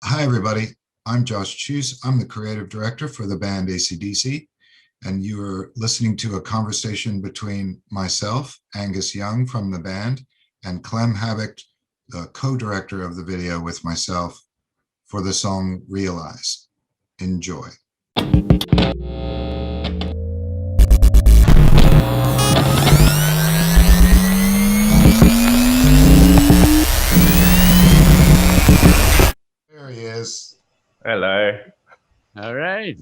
Hi, everybody. I'm Josh Chuse. I'm the creative director for the band AC/DC, and you are listening to a conversation between myself, Angus Young from the band, and Clem Habicht, the co-director of the video with myself for the song Realize. Enjoy. There he is. Hello. All right.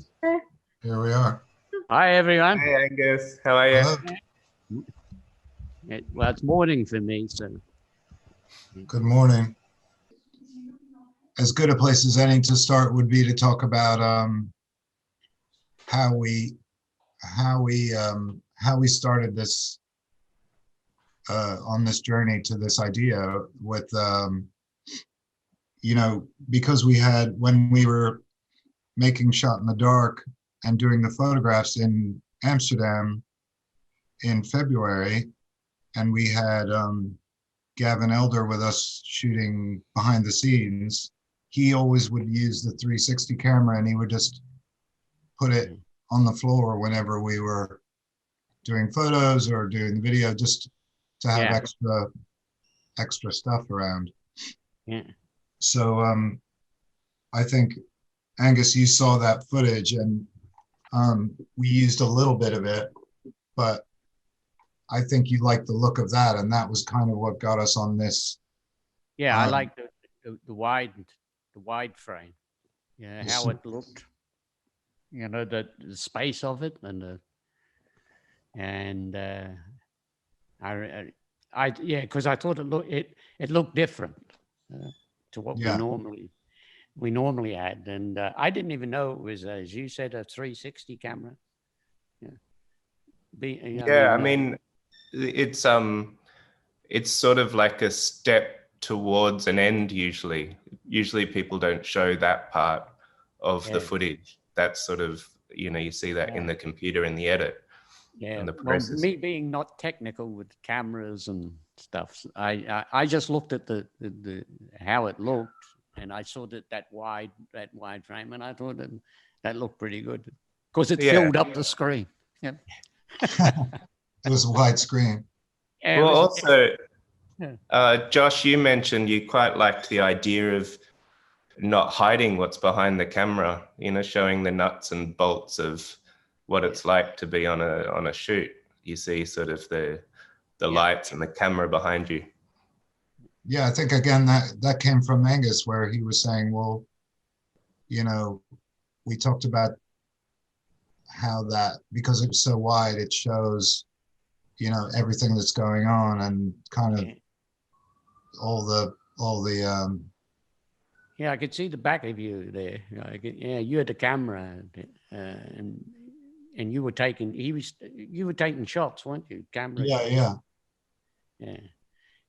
Here we are. Hi, everyone. Hey, Angus. How are you? Hello. Well, it's morning for me, so. Good morning. As good a place as any to start would be to talk about how we started this on this journey to this idea with because we had, when we were making Shot in the Dark and doing the photographs in Amsterdam in February, and we had Gavin Elder with us shooting behind the scenes. He always would use the 360 camera, and he would just put it on the floor whenever we were doing photos or doing the video, just to have extra stuff around. Yeah. So I think, Angus, you saw that footage, and we used a little bit of it, but I think you liked the look of that, and that was kind of what got us on this. Yeah, I like the wide frame. Yeah, how it looked. You know, the space of it, because I thought it looked different to what we normally had, and I didn't even know it was, as you said, a 360 camera. Yeah. I mean, it's sort of like a step towards an end. Usually people don't show that part of the footage. That's sort of, you see that in the computer in the edit. Yeah, and the well, process. me being not technical with cameras and stuff, I just looked at the how it looked, and I saw that wide frame, and I thought that looked pretty good because it filled up the screen. Yeah, It was a wide screen. Yeah, well, also, Josh, you mentioned you quite liked the idea of not hiding what's behind the camera. Showing the nuts and bolts of what it's like to be on a shoot. You see sort of the lights and the camera behind you. Yeah, I think again that came from Angus, where he was saying, well, we talked about how that, because it was so wide, it shows, everything that's going on, and kind of all the yeah, I could see the back of you there. You had the camera, and you were taking shots, weren't you? Camera. Yeah.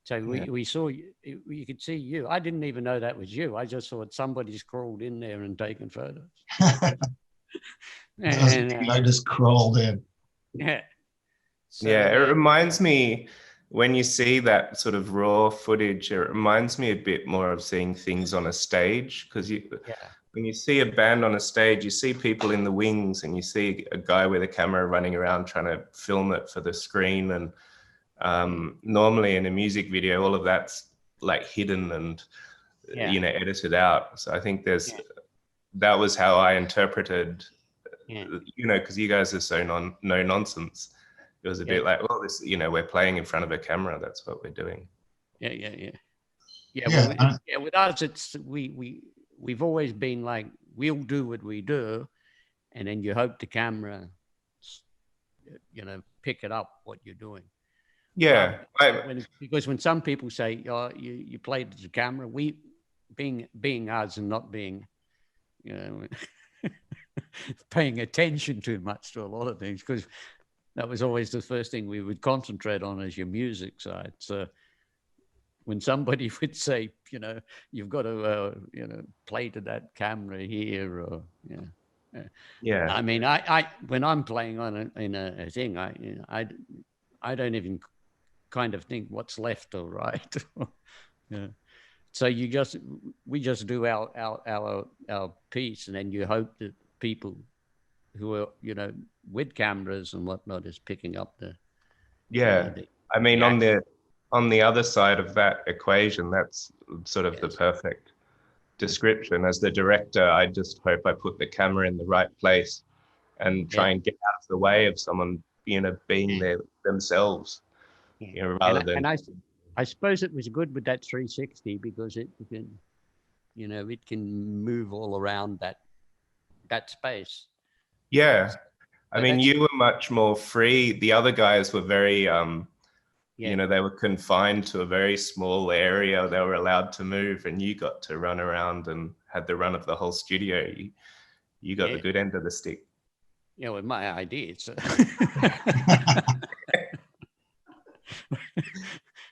So we saw you could see you. I didn't even know that was you. I just thought somebody's crawled in there and taken photos. I just crawled in. Yeah. So, it reminds me, when you see that sort of raw footage, it reminds me a bit more of seeing things on a stage, because when you see a band on a stage, you see people in the wings, and you see a guy with a camera running around trying to film it for the screen. And normally in a music video, all of that's like hidden and edited out. So I think that was how I interpreted, because you guys are so no nonsense. It was a bit like, well, this, we're playing in front of a camera. That's what we're doing. Yeah. Well, with us, it's we've always been like, we'll do what we do, and then you hope the camera, pick it up what you're doing. Yeah. Because when some people say, "Oh, you played the camera," we, being us and not being, paying attention too much to a lot of things, because that was always the first thing we would concentrate on, as your music side. So when somebody would say, you've got to, play to that camera here, or I mean, I when I'm playing on in a thing, I don't even kind of think what's left or right. So we just do our piece, and then you hope that people who are, with cameras and whatnot is picking up Yeah. I mean, on the other side of that equation, that's sort of the perfect description. As the director, I just hope I put the camera in the right place and try and get out of the way of someone, being there themselves, rather than. And I suppose it was good with that 360 because it can, it can move all around that space. Yeah. I mean, you were much more free. The other guys were very, they were confined to a very small area. They were allowed to move, and you got to run around and had the run of the whole studio. You got the good end of the stick. With my ideas.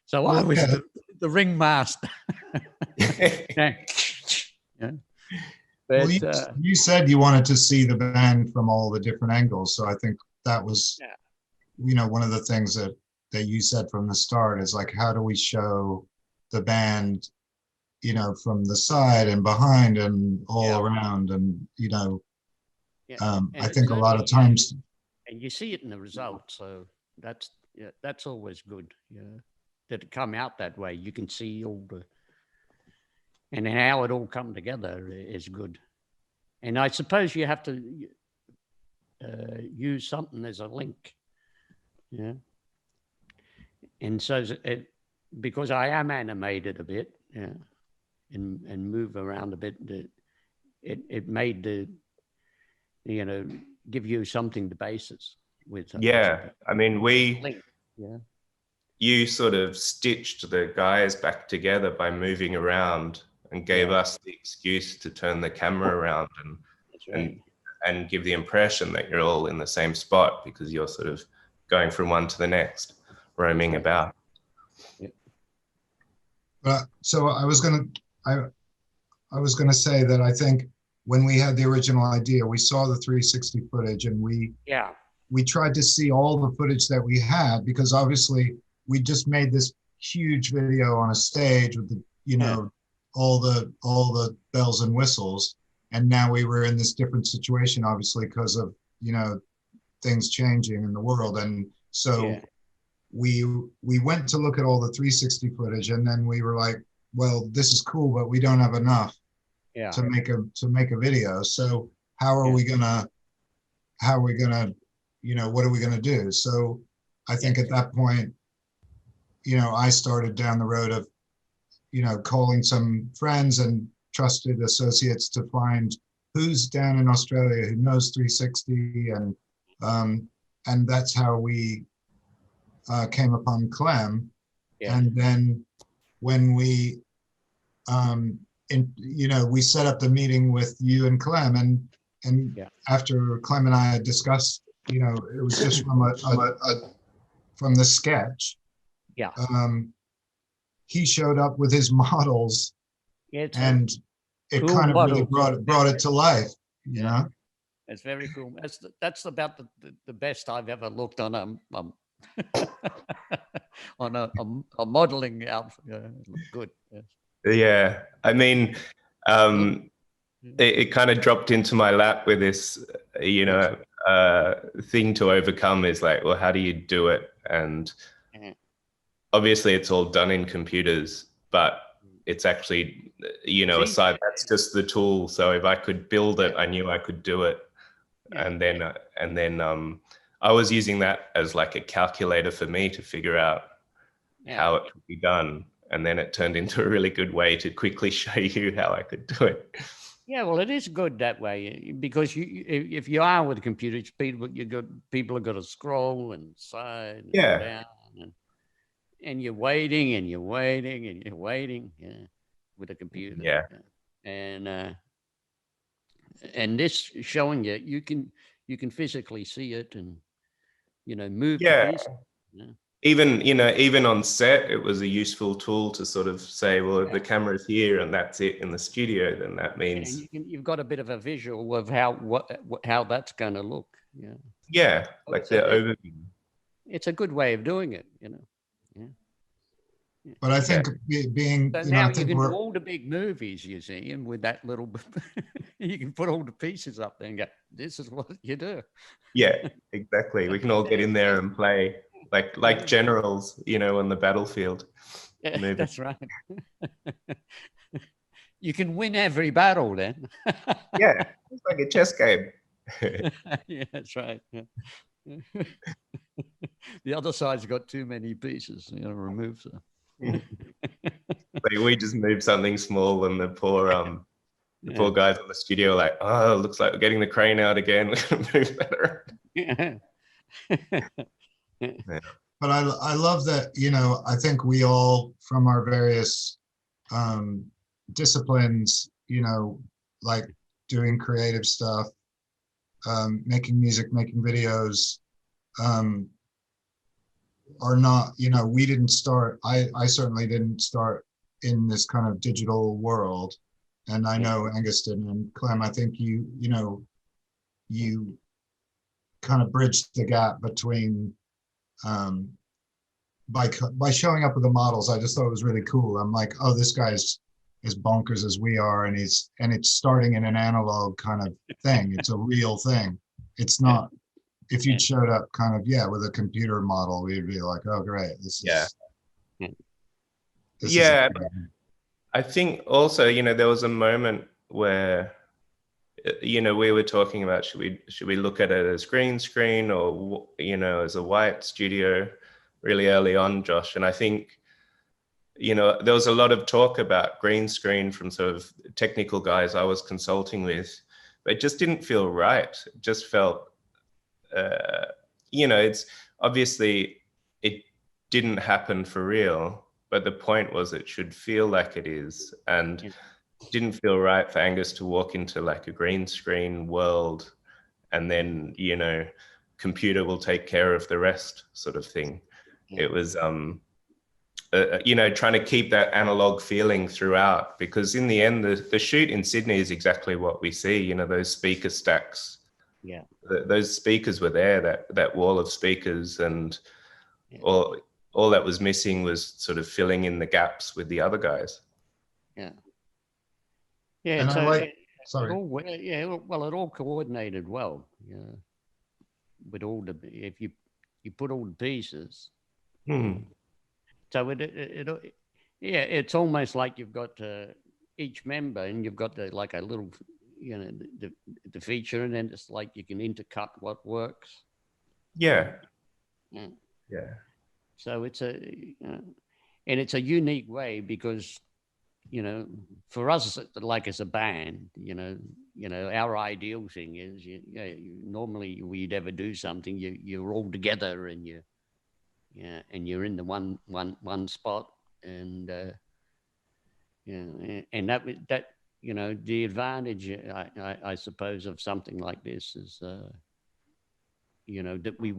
So I was the ringmaster. Yeah. But, well, you said you wanted to see the band from all the different angles. So I think that was, one of the things that you said from the start is like, how do we show the band, from the side and behind and all around, and I think a lot of times, and you see it in the results. So that's always good. That it come out that way. You can see and how it all come together is good. And I suppose you have to use something as a link. Yeah. And so because I am animated a bit, and move around a bit, it made give you something to basis with. I mean, you sort of stitched the guys back together by moving around and gave us the excuse to turn the camera around and give the impression that you're all in the same spot because you're sort of going from one to the next, roaming about. So I was gonna say that I think when we had the original idea, we saw the 360 footage and we tried to see all the footage that we had, because obviously we just made this huge video on a stage with the, all the bells and whistles. And now we were in this different situation, obviously, because of, things changing in the world. And so we went to look at all the 360 footage, and then we were like, well, this is cool, but we don't have enough to make a video. So how are we gonna, what are we gonna do? So I think at that point, I started down the road of, calling some friends and trusted associates to find who's down in Australia who knows 360, and that's how we came upon Clem. And then when we we set up the meeting with you and Clem, and after Clem and I had discussed, it was just from the sketch. He showed up with his models, and it cool kind of really brought it to life. It's very cool. That's about the best I've ever looked on on a modeling outfit. Good. Yeah, I mean, it kind of dropped into my lap with this, thing to overcome is like, well, how do you do it? And obviously it's all done in computers, but it's actually, aside, that's just the tool. So if I could build it, I knew I could do it. And then I was using that as like a calculator for me to figure out how it could be done. And then it turned into a really good way to quickly show you how I could do it. Yeah, well, it is good that way, because if you are with computers, people are going to scroll and side and down, and you're waiting and you're waiting and you're waiting with a computer. Yeah. And this showing you can physically see it and move. Yeah. The piece. Even on set, it was a useful tool to sort of say, well, if the camera's here and that's it in the studio, then that means you've got a bit of a visual of how that's going to look. Like the overview. It's a good way of doing it. But I think being, So you know, now I you think can do we're, all the big movies, you see, and with that little, you can put all the pieces up there and go, this is what you do. Yeah, exactly. We can all get in there and play like generals, you know, on the battlefield. Yeah, Movie. that's right. You can win every battle then. Yeah, it's like a chess game. Yeah, that's right. Yeah. The other side's got too many pieces. You know, remove them. Like we just move something small, and the poor guys in the studio are like, oh, looks like we're getting the crane out again. We're gonna move that around. Yeah. Yeah. but I love that, you know, I think we all from our various disciplines, you know, like doing creative stuff, making music, making videos, are not, you know, we didn't start, I certainly didn't start in this kind of digital world. And I know Angus did, and Clem, I think you know, you kind of bridged the gap between by showing up with the models. I just thought it was really cool. I'm like, oh, this guy's as bonkers as we are, and it's starting in an analog kind of thing. It's a real thing. It's not. If you'd showed up kind of with a computer model, we'd be like, oh, great, this is. This Yeah, is I think also, you know, there was a moment where, you know, we were talking about should we look at it as green screen or, you know, as a white studio really early on, Josh. And I think, you know, there was a lot of talk about green screen from sort of technical guys I was consulting with, but it just didn't feel right. It just felt, you know, it's obviously it didn't happen for real, but the point was it should feel like it is. And it didn't feel right for Angus to walk into like a green screen world and then, you know, computer will take care of the rest sort of thing. It was, you know, trying to keep that analog feeling throughout, because in the end, the shoot in Sydney is exactly what we see, you know, those speaker stacks. Yeah. Those speakers were there, that wall of speakers, and all that was missing was sort of filling in the gaps with the other guys. Yeah. Yeah. And So I like, sorry. it all coordinated well. Yeah. With all the, if you put all the pieces. So it's almost like you've got each member, and you've got like a little, you know, the feature, and then it's like you can intercut what works. Yeah. So it's and it's a unique way, because, you know, for us, like as a band, you know, our ideal thing is, normally we'd ever do something, you're all together and and you're in the one spot, and and that you know, the advantage, I suppose, of something like this is, you know, that you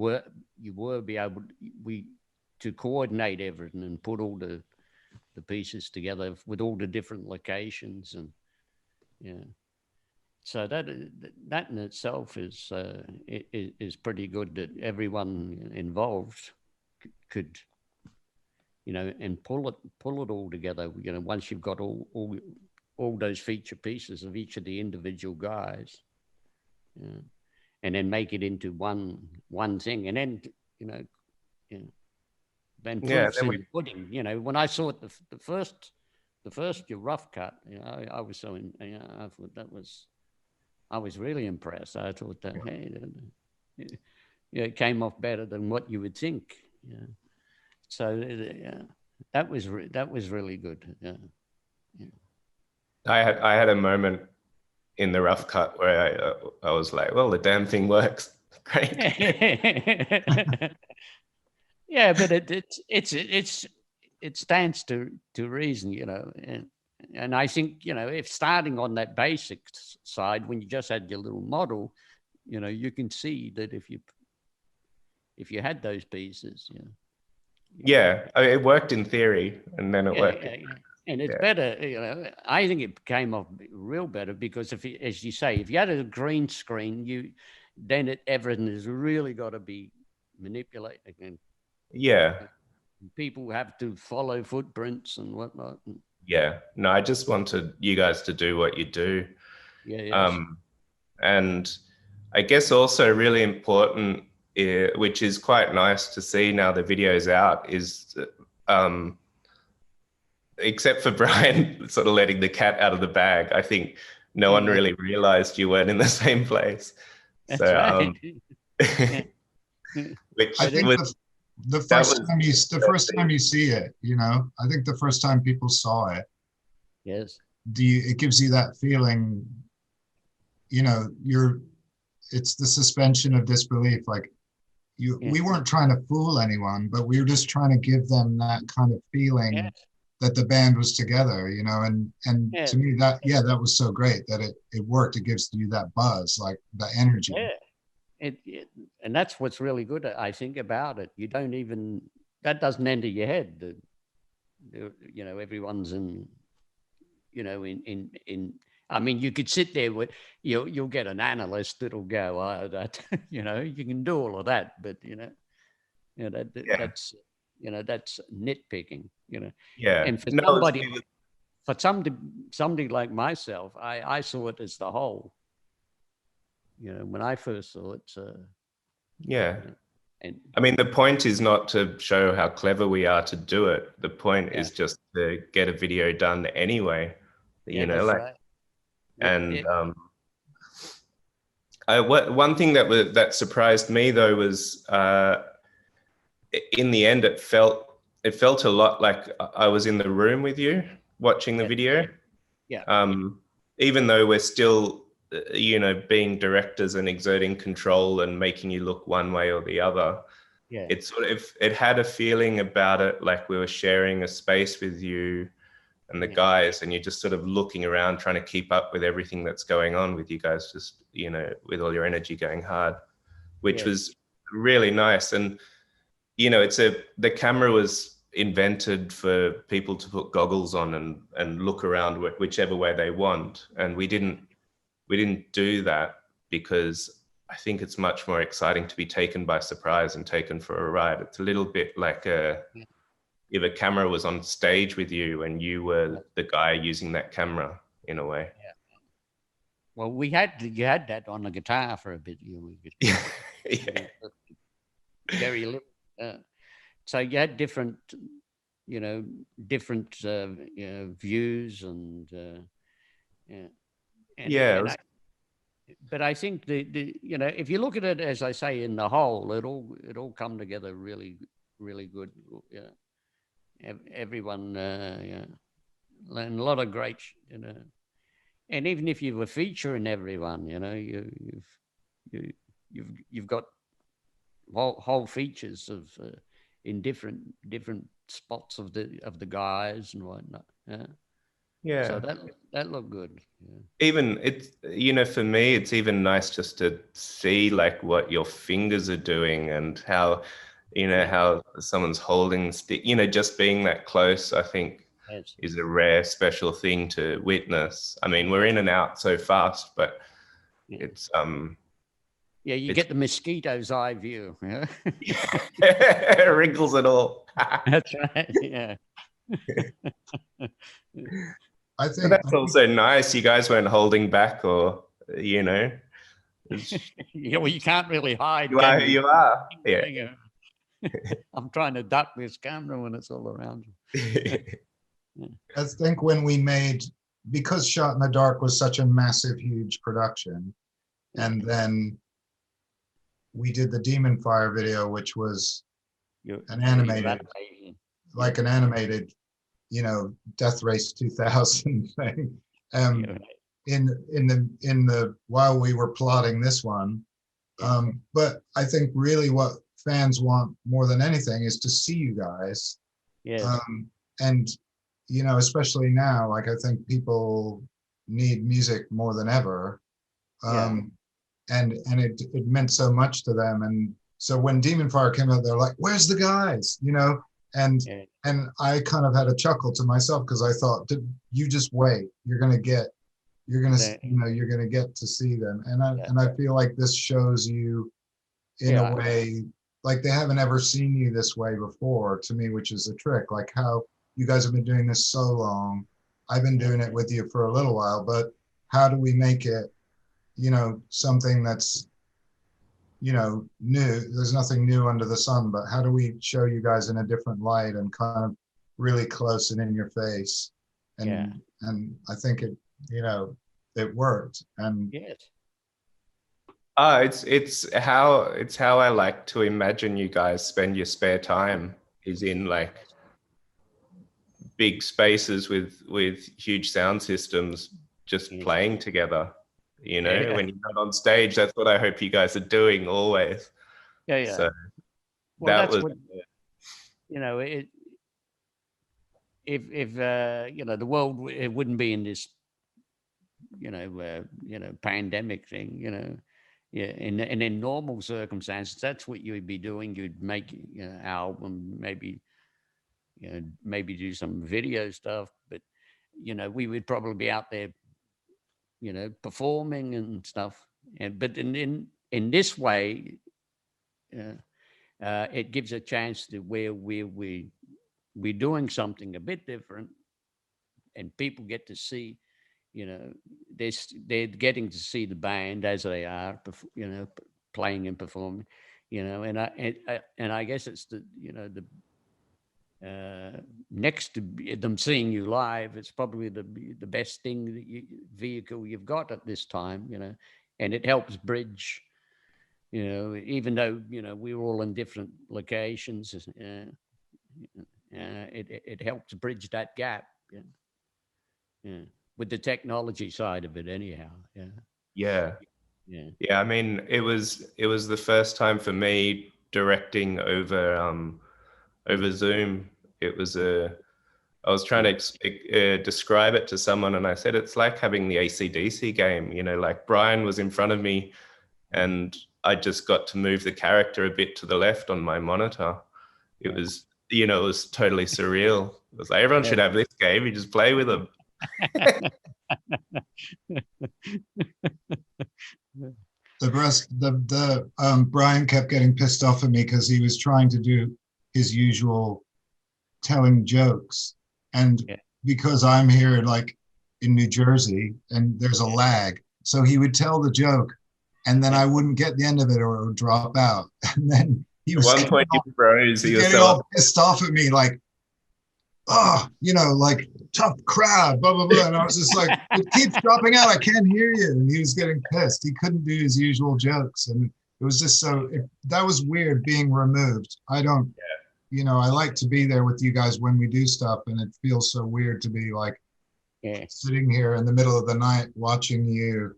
were be able to coordinate everything and put all the pieces together with all the different locations, and so that in itself is pretty good, that everyone involved could, you know, and pull it all together, you know, once you've got all those feature pieces of each of the individual guys, and then make it into one thing, and then, you know, then proof's in the pudding. You know, when I saw it the first your rough cut, you know, I was so I thought I was really impressed. I thought that, hey, it came off better than what you would think. Yeah. So that was really good. Yeah. I had a moment in the rough cut where I was like, well, the damn thing works. Great. Yeah, but it stands to reason, you know, and I think, you know, if starting on that basic side, when you just had your little model, you know, you can see that if you had those pieces, yeah, I mean, it worked in theory, and then it worked. And it's better, you know. I think it came off real better, because as you say, if you had a green screen, then everything has really got to be manipulated and People have to follow footprints and whatnot. Yeah, no, I just wanted you guys to do what you do. Yeah, yes. And I guess also really important, which is quite nice to see now the video's out, is except for Brian sort of letting the cat out of the bag, I think no one really realized you weren't in the same place. That's So, right. which I think was, the first time you see it, you know, I think the first time people saw it, Yes. it gives you that feeling, you know, it's the suspension of disbelief. Like we weren't trying to fool anyone, but we were just trying to give them that kind of feeling that the band was together, you know, and to me that was so great that it worked. It gives you that buzz, like the energy. Yeah. And that's what's really good, I think, about it. You don't even, that doesn't enter your head. You know, everyone's in, you know, I mean, you could sit there with, you'll get an analyst that'll go, oh, that, you know, you can do all of that, but, that's, that's nitpicking, yeah. And for somebody like myself, I saw it as the whole. When I first saw it. Yeah. And I mean, the point is not to show how clever we are to do it. The point is just to get a video done anyway, right. And one thing that surprised me though was in the end it felt a lot like I was in the room with you watching the video. Yeah. Even though we're still being directors and exerting control and making you look one way or the other. Yeah. It had a feeling about it like we were sharing a space with you and the guys, and you're just sort of looking around trying to keep up with everything that's going on with you guys, just, with all your energy going hard, which was really nice. And, the camera was invented for people to put goggles on and look around whichever way they want. And we didn't do that because I think it's much more exciting to be taken by surprise and taken for a ride. It's a little bit like if a camera was on stage with you and you were the guy using that camera in a way. Yeah. Well, you had that on the guitar for a bit. Very little. So you had different views and but I think if you look at it, as I say, in the whole, it all come together really, really good. Yeah, everyone, and a lot of great, and even if you were featuring everyone, you've got whole features of in different spots of the guys and whatnot. Yeah. So that looked good. Yeah. Even it's, for me, it's even nice just to see like what your fingers are doing and how, how someone's holding the stick, just being that close, I think is a rare, special thing to witness. I mean, we're in and out so fast, but it's, you get the mosquito's eye view. Yeah? Wrinkles and all. That's right. Yeah. I think that's also nice. You guys weren't holding back, or well, you can't really hide. You are. Yeah. I'm trying to duck this camera when it's all around you. I think because Shot in the Dark was such a massive, huge production, and then we did the Demon Fire video, which was an animated Death Race 2000 thing. While we were plotting this one, but I think really what fans want more than anything is to see you guys. Yeah. And especially now, like I think people need music more than ever. And it meant so much to them. And so when Demon Fire came out, they're like, "Where's the guys?" And I kind of had a chuckle to myself because I thought, you just wait. You're gonna get to see them. And I feel like this shows you in a way like they haven't ever seen you this way before to me, which is a trick. Like how you guys have been doing this so long. I've been doing it with you for a little while, but how do we make it, something that's, new? There's nothing new under the sun, but how do we show you guys in a different light and kind of really close and in your face? And Yeah. and I think it worked. And Yes. It's how I like to imagine you guys spend your spare time, is in like big spaces with huge sound systems, just playing together. Yeah. When you're not on stage, that's what I hope you guys are doing always. Yeah. So Well, that that's was what, it, if the world, it wouldn't be in this, pandemic thing, yeah, and in normal circumstances, that's what you'd be doing. You'd make album, maybe do some video stuff, but we would probably be out there, performing and stuff. And but in this way, it gives a chance to where we're doing something a bit different, and people get to see, they're getting to see the band as they are, playing and performing, and I guess it's the next to them seeing you live, it's probably the best thing vehicle you've got at this time, and it helps bridge, even though we're all in different locations, it helps bridge that gap, yeah, with the technology side of it, anyhow. Yeah. I mean, it was the first time for me directing over Zoom. I was trying to describe it to someone, and I said it's like having the AC/DC game. Like Brian was in front of me, and I just got to move the character a bit to the left on my monitor. It was, it was totally surreal. It was like, everyone should have this game. You just play with them. Brian kept getting pissed off at me because he was trying to do his usual telling jokes, and because I'm here like in New Jersey and there's a lag, so he would tell the joke and then I wouldn't get the end of it, or it would drop out. And then he was At one point, he froze. He was getting all pissed off at me, like, oh, like tough crowd, blah, blah, blah. And I was just like, it keeps dropping out. I can't hear you. And he was getting pissed. He couldn't do his usual jokes. And it was just that was weird being removed. I don't, I like to be there with you guys when we do stuff. And it feels so weird to be like sitting here in the middle of the night watching you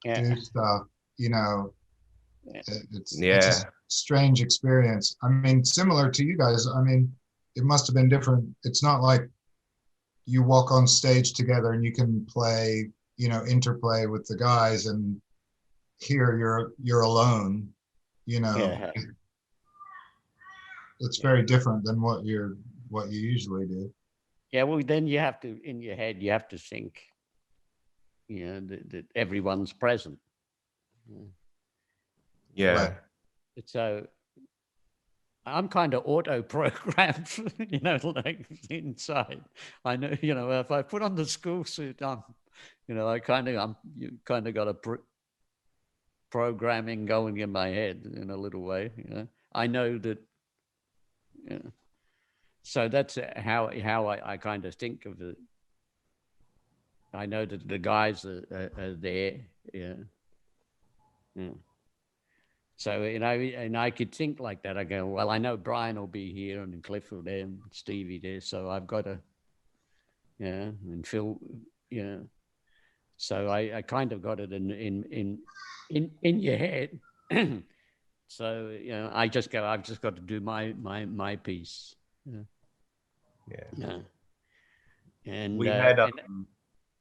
do stuff, it's a strange experience. I mean, similar to you guys. I mean, it must have been different. It's not like you walk on stage together and you can play, interplay with the guys, and here you're alone, It's very different than what you usually do. Yeah, well, then you have to, in your head, you have to think, that everyone's present. Yeah. So I'm kind of auto-programmed, like inside. I know, if I put on the school suit, I'm you kind of got a programming going in my head in a little way. I know that. So that's how I kind of think of it. I know that the guys are there. Yeah. So, and I could think like that. I go, well, I know Brian will be here and Cliff will there and Stevie there. So I've got to, and Phil, so I kind of got it in your head. So, I've just got to do my piece. Yeah. And we had,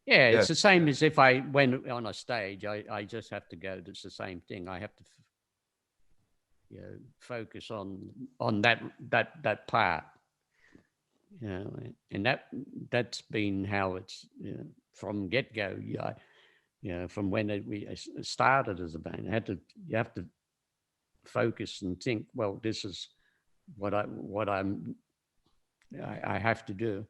it's the same as if I went on a stage. I just have to go. It's the same thing. I have to, focus on that part. And that's been how it's from get go. From when we started as a band. You have to focus and think, well, this is what I have to do.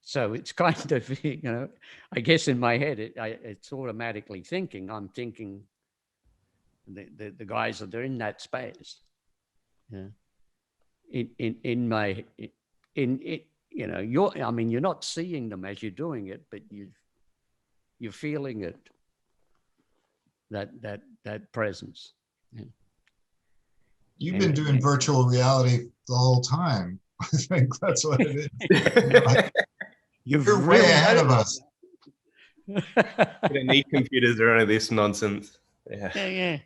So it's kind of, you know, I guess in my head, it's automatically thinking. I'm thinking the guys that are in that space. Yeah. In my, in it, you know, you're not seeing them as you're doing it, but you're feeling it, that presence. Yeah. You've been doing virtual reality the whole time. I think that's what it is. You're way ahead of us. We don't need computers or any of this nonsense. Yeah.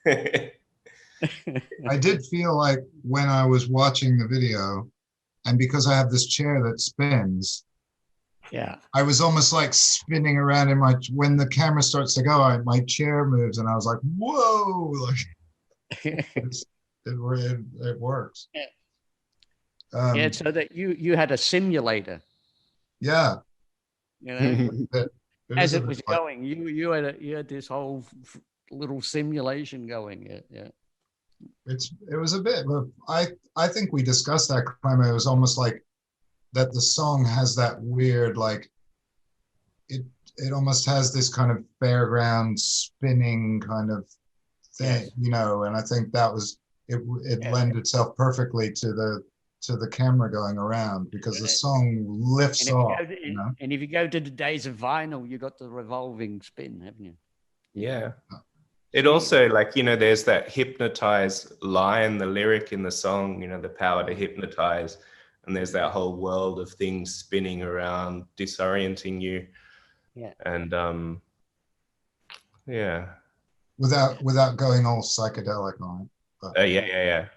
I did feel like when I was watching the video, and because I have this chair that spins, yeah, I was almost like spinning around in when the camera starts to go, my chair moves, and I was like, whoa, like it works. Yeah. Yeah, so that you had a simulator. Yeah. You know, as it was like, going, you had this whole little simulation going. Yeah. It was a bit, but I think we discussed that, Clem. It was almost like that the song has that weird, like it almost has this kind of fairground spinning kind of thing, yes. You know, and I think that was it lent itself perfectly to the camera going around, because the song lifts off. You know? And if you go to the days of vinyl, you got the revolving spin, haven't you? Yeah. It also, like, you know, there's that hypnotize line, the lyric in the song, you know, the power to hypnotize. And there's that whole world of things spinning around, disorienting you. Yeah. And yeah. Without going all psychedelic on it. But yeah.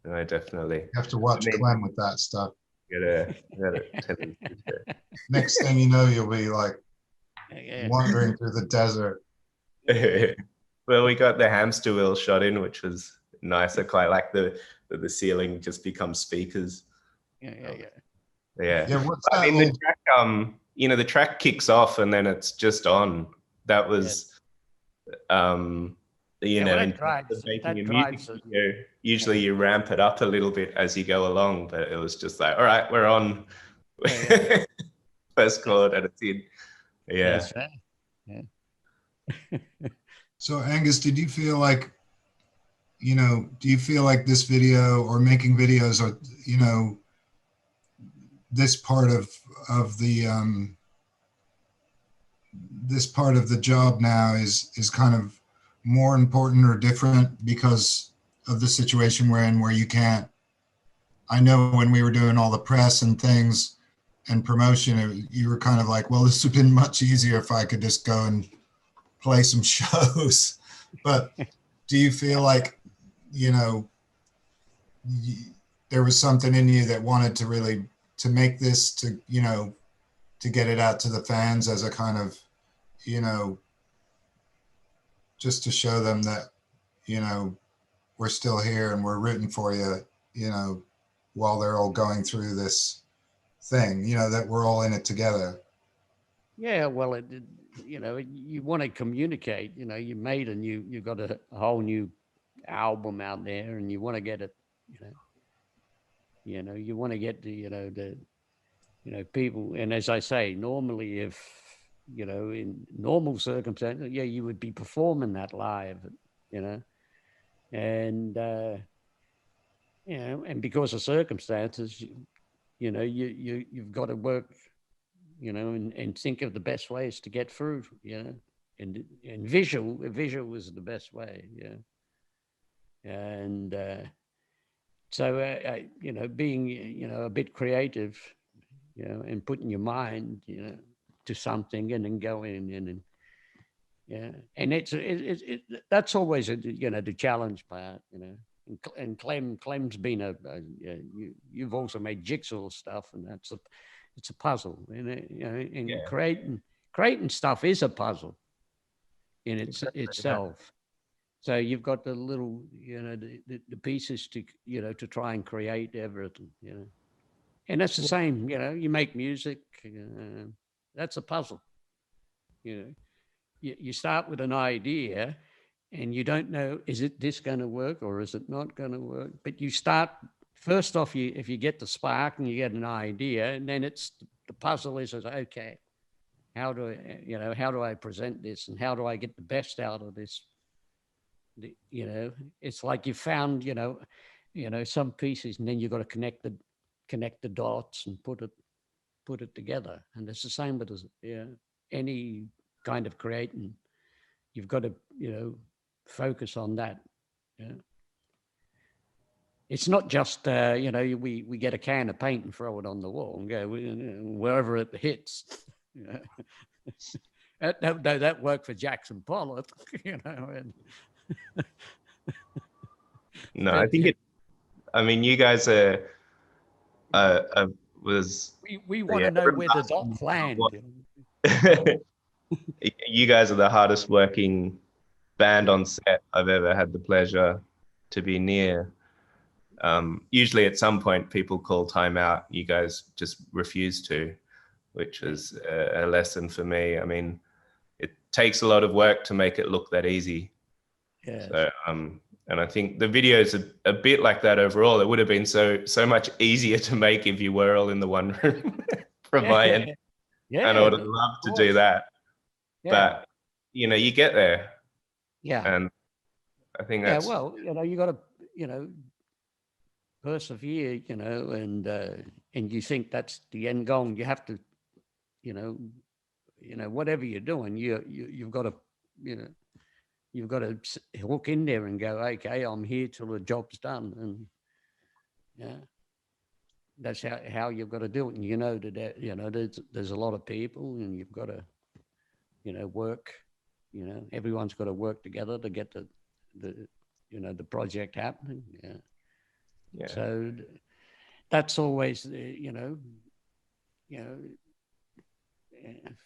No, definitely. You have to watch Clem with that stuff. Gotta Next thing you know, you'll be like wandering through the desert. Well, we got the hamster wheel shot in, which was nice. I quite like the ceiling just becomes speakers. Yeah. What's I mean, the track, you know, the track kicks off and then it's just on. That was, you know, in terms of making a music video, usually you ramp it up a little bit as you go along, but it was just like, all right, we're on. First chord and it's in. Yeah. That's right. Yeah. So Angus, did you feel like, you know, do you feel like this video or making videos or, you know, this part of the this part of the job now is kind of more important or different because of the situation we're in, where you can't, I know when we were doing all the press and things and promotion, you were kind of like, well, this would have been much easier if I could just go and play some shows. But do you feel like, you know, there was something in you that wanted to really, to make this, to, you know, to get it out to the fans as a kind of, you know, just to show them that, you know, we're still here and we're rooting for you, you know, while they're all going through this thing, you know, that we're all in it together? Yeah, well, you know, you want to communicate, you know, you got a whole new album out there and you want to get it, you know, you want to get the people. And as I say, normally if, you know, in normal circumstances, yeah, you would be performing that live, you know, and, you know, and because of circumstances, you know, you've got to work, you know, and think of the best ways to get through, you know, and visual is the best way, yeah. And so, you know, being, you know, a bit creative, you know, and putting your mind, you know, to something and then going in and, yeah. And that's always, you know, the challenge part, you know. And Clem's been you've also made jigsaw stuff, and it's a puzzle, and you know, and creating stuff is a puzzle in itself. So you've got the little, you know, the pieces to, you know, to try and create everything, you know, and that's the same, you know, you make music, that's a puzzle, you know, you start with an idea and you don't know, is it this going to work or is it not going to work? But you start, first off, if you get the spark and you get an idea, and then it's the puzzle is, okay, how do I present this, and how do I get the best out of this? It's like you found, some pieces, and then you've got to connect the dots and put it together. And it's the same with any kind of creating. You've got to, focus on that. Yeah. It's not just, we get a can of paint and throw it on the wall and go wherever it hits. That worked for Jackson Pollock, And No, I think you guys we want to know where the dots land. You guys are the hardest working band on set I've ever had the pleasure to be near. Usually at some point people call time out. You guys just refuse to, which was a lesson for me. I mean, it takes a lot of work to make it look that easy. Yeah. So, and I think the video's a bit like that overall. It would have been so much easier to make if you were all in the one room from my end. Yeah. And I would have loved to do that. Yeah. But, you get there. Yeah. And I think that's... Yeah, well, you got to, persevere, and you think that's the end goal. You have to, whatever you're doing, you've got to, you've got to hook in there and go, okay, I'm here till the job's done. And yeah, that's how you've got to do it. And that, there's a lot of people, and you've got to, work, everyone's got to work together to get the project happening. Yeah. Yeah. So that's always,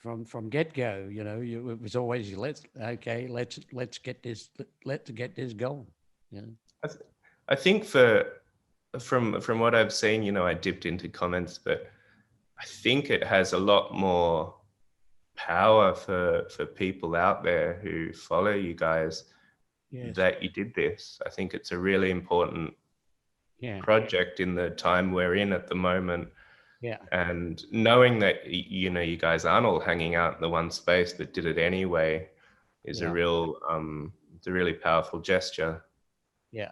from get-go, it was always let's get this going. Yeah. I think from what I've seen, I dipped into comments, but I think it has a lot more power for people out there who follow you guys. Yes. That you did this. I think it's a really important project in the time we're in at the moment. Yeah. And knowing that, you guys aren't all hanging out in the one space, but did it anyway is a real, it's a really powerful gesture. Yeah.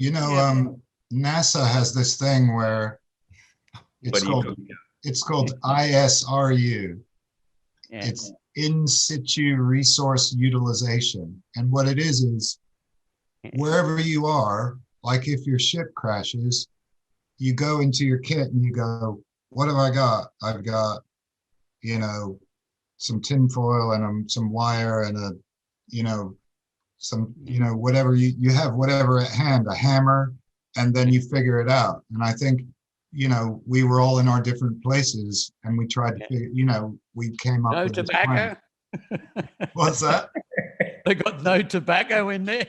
NASA has this thing where it's called ISRU. Yeah. It's in situ resource utilization. And what it is wherever you are, like if your ship crashes, you go into your kit and you go, what have I got? I've got, some tin foil and some wire and whatever you have, whatever at hand, a hammer, and then you figure it out. And I think, we were all in our different places and we tried to figure, we came up with tobacco. What's that? They got no tobacco in there.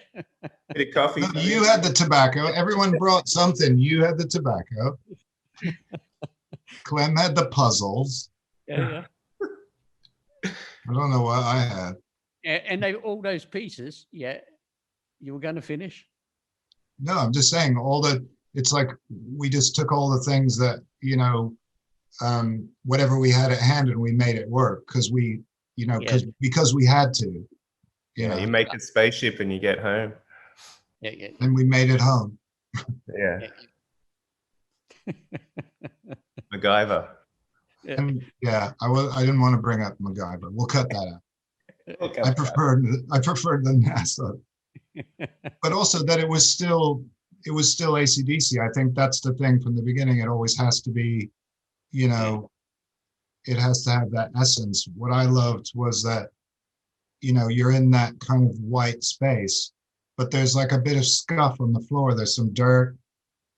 Bit of coffee. No, you had the tobacco. Everyone brought something. You had the tobacco. Clem had the puzzles. Yeah. I don't know what I had. And all those pieces, you were going to finish? No, I'm just saying it's like we just took all the things that, whatever we had at hand and we made it work because because we had to. You make a spaceship and you get home. Yeah. And we made it home. Yeah. MacGyver. Yeah. And I didn't want to bring up MacGyver. We'll cut that out. I preferred the NASA. But also that it was still AC/DC. I think that's the thing from the beginning. It always has to be, it has to have that essence. What I loved was that, you're in that kind of white space, but there's like a bit of scuff on the floor. There's some dirt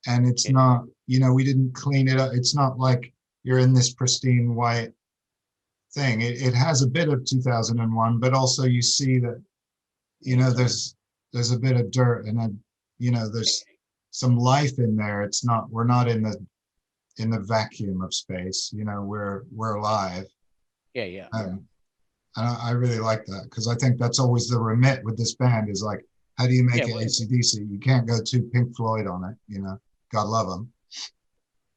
and it's not, we didn't clean it up. It's not like you're in this pristine white thing. It has a bit of 2001, but also you see that, there's a bit of dirt and then, there's some life in there. We're not in the vacuum of space, we're alive. Yeah. And I really like that because I think that's always the remit with this band is like, how do you make Yeah, it well- AC/DC? You can't go too Pink Floyd on it, you know. God love them.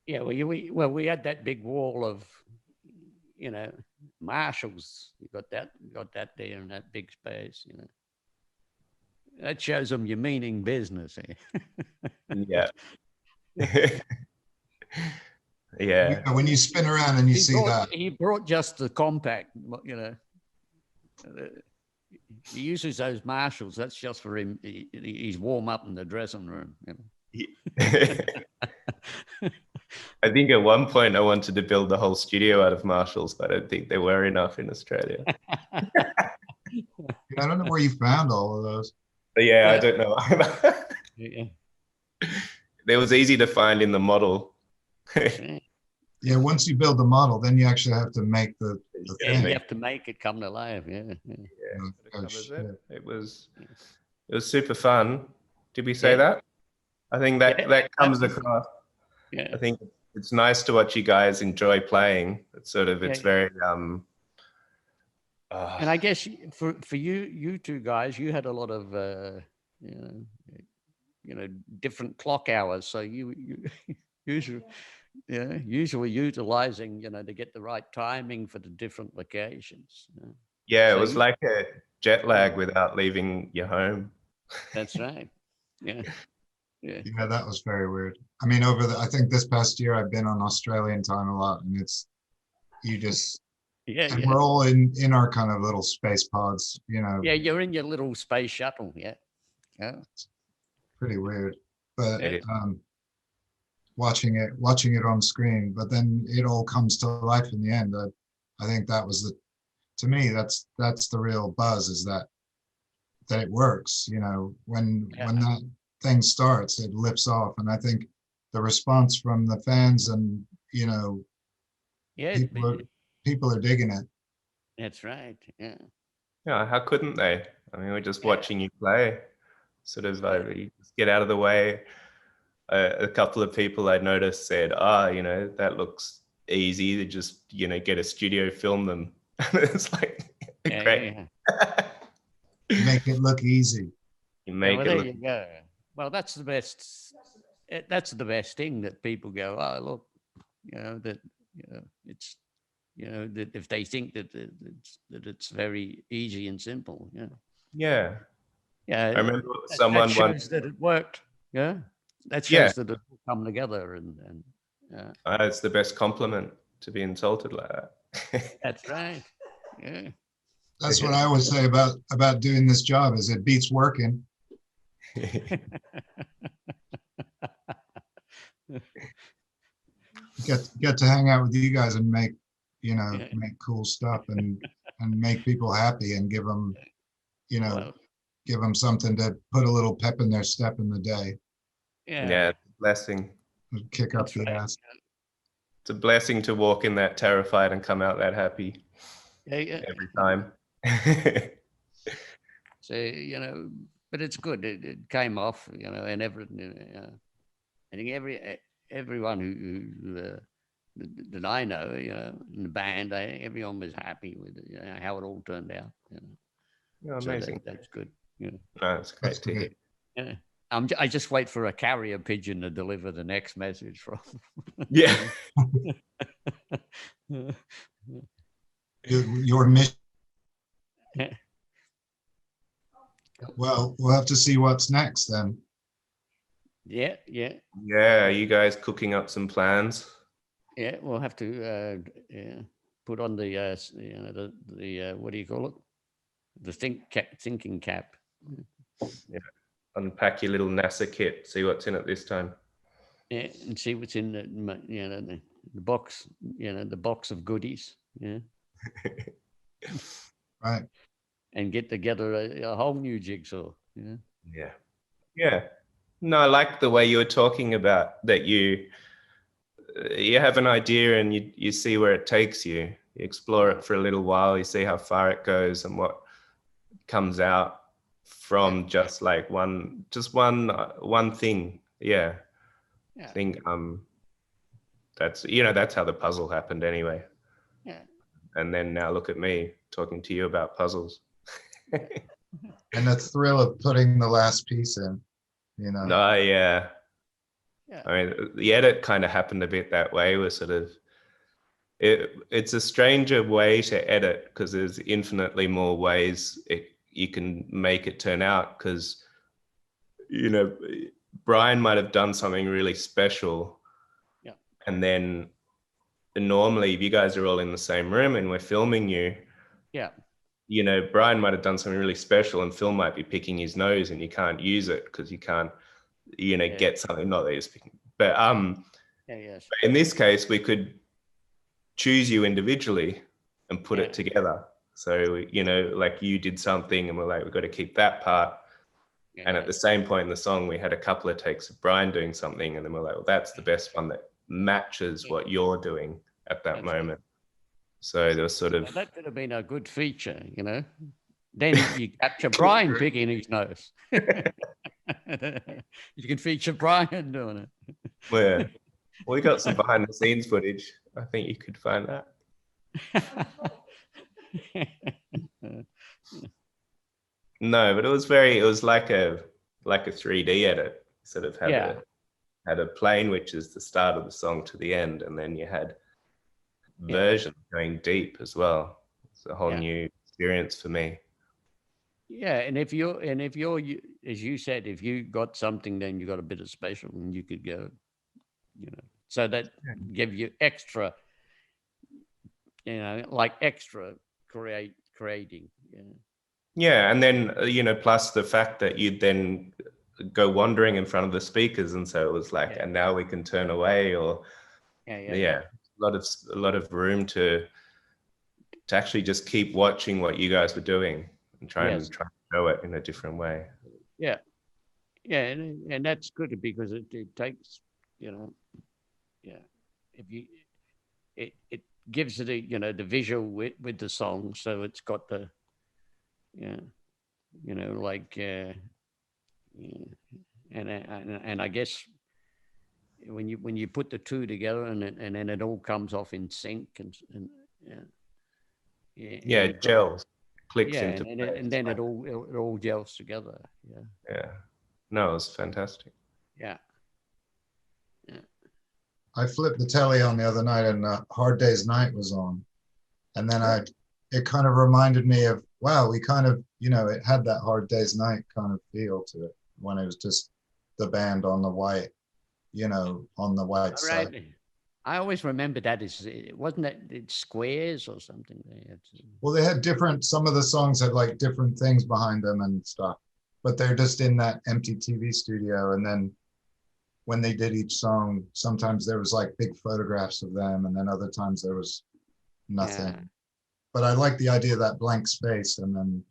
Yeah, we had that big wall of, you know, Marshalls. You got that there in that big space. You know, that shows them you meaning business. Eh? Yeah. Yeah. When you spin around and you see that, He brought just the compact. You know, he uses those Marshalls. That's just for him. He's warm up in the dressing room. You know? I think at one point I wanted to build the whole studio out of Marshalls, but I don't think there were enough in Australia. I don't know where you found all of those. But yeah, I don't know. Yeah. It was easy to find in the model. Yeah, once you build the model, then you actually have to make the Yeah, thing. you have to make it come to life. Yeah. Yeah. Yeah, Oh, that covers shit. it. It was super fun. Did we say Yeah. that? I think that Yeah, that comes that's- across. Yeah. I think it's nice to watch you guys enjoy playing. It's sort of it's Yeah. very And I guess for you two guys, you had a lot of you know different clock hours, so you usually utilizing to get the right timing for the different locations. yeah, it So was you- like a jet lag without leaving your home. That's right. Yeah. Yeah. Yeah, that was very weird. I mean, I think this past year I've been on Australian time a lot, and Yeah. and Yeah. we're all in our kind of little space pods, you know, Yeah. You're in your little space shuttle. Yeah. Yeah. pretty weird. But It is. watching it on screen, but then it all comes to life in the end. I think that was to me, that's the real buzz, is that it works, you know, when that thing starts, it lifts off. And I think the response from the fans and, you know, Yeah. people are digging it. That's right. Yeah. Yeah, how couldn't they? I mean, we're just watching you play. Sort of you just get out of the way. A couple of people I noticed said, you know, that looks easy to just, you know, get a studio, film them. It's like, Yeah, great. yeah. Make it look easy. You Yeah, make well, it there look, you go. Well, that's the best. That's the best thing, that people go, oh, look, it's, that if they think that it's very easy and simple, yeah. yeah. I remember that someone shows once, that it worked. Yeah, that shows Yeah. that it will come together, and it's the best compliment to be insulted like that. that's right. Yeah, That's what I always say about doing this job, is it beats working. Get to hang out with you guys and make, you know, Yeah. make cool stuff and make people happy and give them, you know, well, give them something to put a little pep in their step in the day, yeah, Yeah, it's a blessing. kick up that's the right. ass. It's a blessing to walk in that terrified and come out that happy Yeah. every time. So, but it's good. It came off, and everything. I think everyone who that I know, in the band, everyone was happy with how it all turned out. Oh, So amazing. that's good. No, it's great That's to hear. great. Yeah. I just wait for a carrier pigeon to deliver the next message from. Yeah. Your mission. Yeah. Well, we'll have to see what's next then. Yeah. Yeah, are you guys cooking up some plans? Yeah. We'll have to put on the the what do you call it? The thinking cap. Unpack your little NASA kit, see what's in it this time. Yeah, and see what's in the box. The box of goodies. Yeah, Right. and get together a whole new jigsaw. Yeah. Yeah. Yeah. No, I like the way you were talking about that you have an idea and you see where it takes you. You explore it for a little while, you see how far it goes and what comes out from just like one thing. Yeah. I Yeah. think that's how the puzzle happened anyway. Yeah. And then now look at me. talking to you about puzzles. And the thrill of putting the last piece in, you know. No, yeah. Yeah. I mean, the edit kind of happened a bit that way. We're sort of, it's a stranger way to edit because there's infinitely more ways you can make it turn out. Because, you know, Brian might have done something really special. Yeah. And then normally, if you guys are all in the same room and we're filming you, Yeah. you know, Brian might have done something really special and Phil might be picking his nose and you can't use it because you can't, you know, Yeah. get something, not that he's picking, but Yes. in this case, we could choose you individually and put it together. So, you know, like you did something and we're like, we've got to keep that part. Yeah. And at the same point in the song, we had a couple of takes of Brian doing something. And then we're like, well, that's the best one that matches what you're doing at that moment. So there was sort of... That could have been a good feature, you know. Then you capture Brian picking his nose. You can feature Brian doing it. Yeah. We got some behind the scenes footage. I think you could find that. No, but it was like a 3D edit. Sort of had a plane, which is the start of the song to the end, and then you had version going deep as well. It's a whole new experience for me. Yeah, and if you're, as you said, if you got something, then you got a bit of special, and you could go, you know, so that give you extra, you know, like extra creating. Yeah. Yeah, and then you know, plus the fact that you'd then go wandering in front of the speakers, and so it was like, and now we can turn away, or a lot of room to actually just keep watching what you guys were doing and try and show it in a different way. Yeah, and that's good because it takes, you know, if you it gives it a, you know, the visual with the song, so it's got the you know, like and I guess when you put the two together and then it all comes off in sync and it gels, clicks into place. and then it all gels together. Yeah, no, it was fantastic. Yeah. I flipped the telly on the other night and Hard Day's Night was on, and then it kind of reminded me of, wow, we kind of, you know, it had that Hard Day's Night kind of feel to it when it was just the band on the white, you know, on the white side. I always remember that wasn't it squares or something? Well, they had some of the songs had like different things behind them and stuff, but they're just in that empty TV studio. And then when they did each song, sometimes there was like big photographs of them, and then other times there was nothing. But I like the idea of that blank space, and then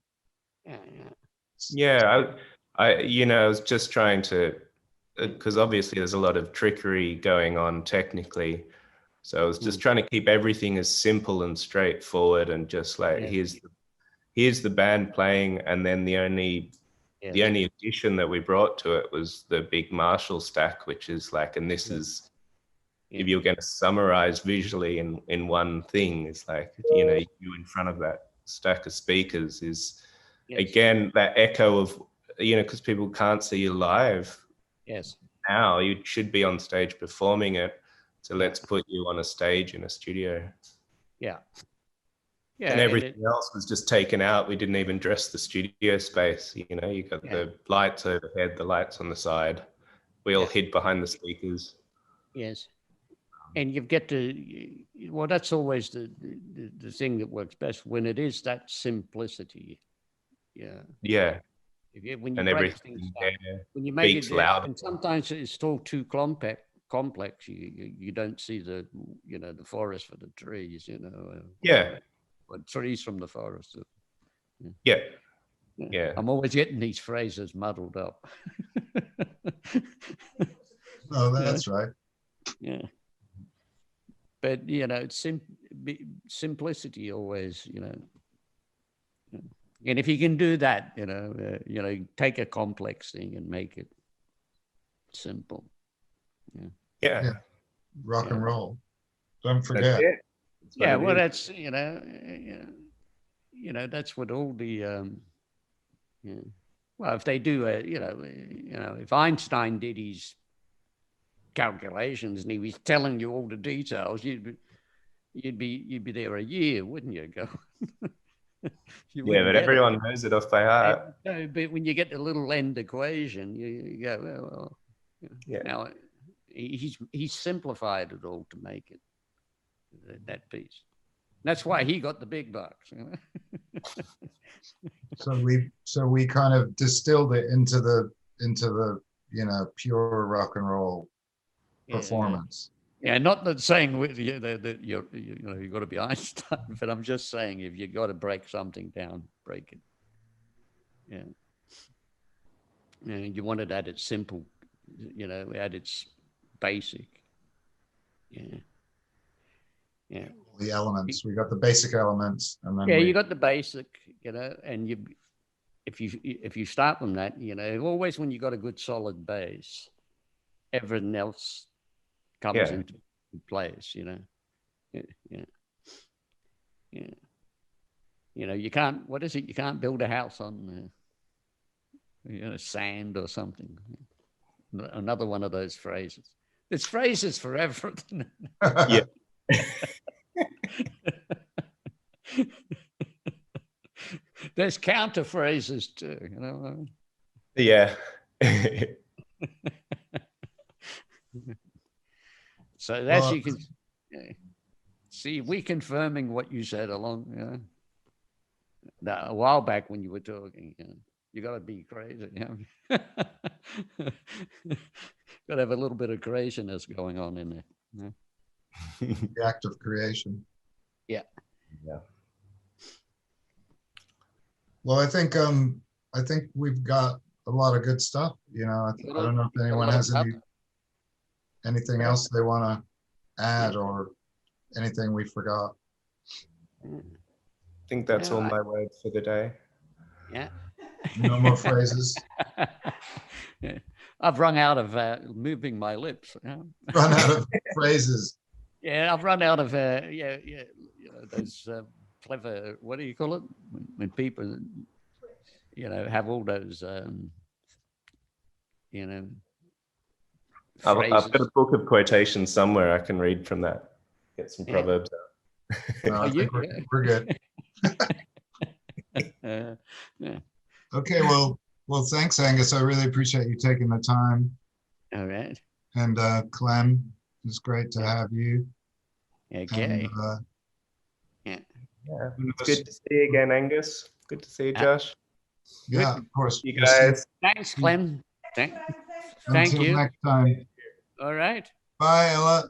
I you know, I was just trying to, because obviously there's a lot of trickery going on technically, so I was just trying to keep everything as simple and straightforward, and just like here's the band playing, and then the only addition that we brought to it was the big Marshall stack, which is like, and this is, if you're going to summarize visually in one thing, it's like, you know, you in front of that stack of speakers is again that echo of, you know, because people can't see you live. Now you should be on stage performing it, so let's put you on a stage in a studio. And everything else was just taken out. We didn't even dress the studio space. You know, you got the lights overhead, the lights on the side. We all hid behind the speakers. Yes. And you get to, well, that's always the thing that works best, when it is that simplicity. Yeah. When you and break everything things down, when you make it loud. And sometimes it's still too complex. You don't see the, you know, the forest for the trees, you know. Or trees from the forest. Yeah. I'm always getting these phrases muddled up. Oh, that's right. Yeah. But, you know, it's simplicity always, you know. And if you can do that, you know, take a complex thing and make it simple. Yeah. Rock and roll. Don't forget. Well, that's, you know, you know, that's what all the, yeah. Well, if they do, if Einstein did his calculations and he was telling you all the details, you'd be there a year, wouldn't you? Go. You Yeah, wouldn't but get it. everyone knows it off by heart. No, but when you get the little end equation, you go, well, Yeah. now he's simplified it all to make it that piece. That's why he got the big bucks. You know? So we kind of distilled it into the pure rock and roll performance. Yeah, not that saying that you've got to be Einstein, but I'm just saying if you got to break something down, break it. Yeah. You want it at its simple, at its basic. Yeah. Yeah. The elements. We got the basic elements, and then you got the basic, and if you start from that, always when you got a good solid base, everything else comes into place. Yeah. You can't. What is it? You can't build a house on sand or something. Another one of those phrases. There's phrases for everything. Yeah. There's counter phrases too, Yeah. So that's you can see we confirming what you said along a while back when you were talking. You got to be crazy. Got to have a little bit of craziness going on in there. The act of creation. Yeah. Well, I think we've got a lot of good stuff. I don't know if anyone has anything else they want to add or anything we forgot. I think that's all my words for the day. Yeah. No more phrases. I've run out of moving my lips. Run out of phrases. Yeah, I've run out of those clever. What do you call it when people, have all those, I've got a book of quotations somewhere I can read from that. Get some proverbs out. No, I think we're good. Yeah. Okay, well, thanks, Angus. I really appreciate you taking the time. All right. And Clem, it's great to have you. Okay. And, It's good to see you again, Angus. Good to see you, Josh. Yeah, of course. You guys. Thanks, Clem. Thank Until you. next time. All right. Bye, Ella.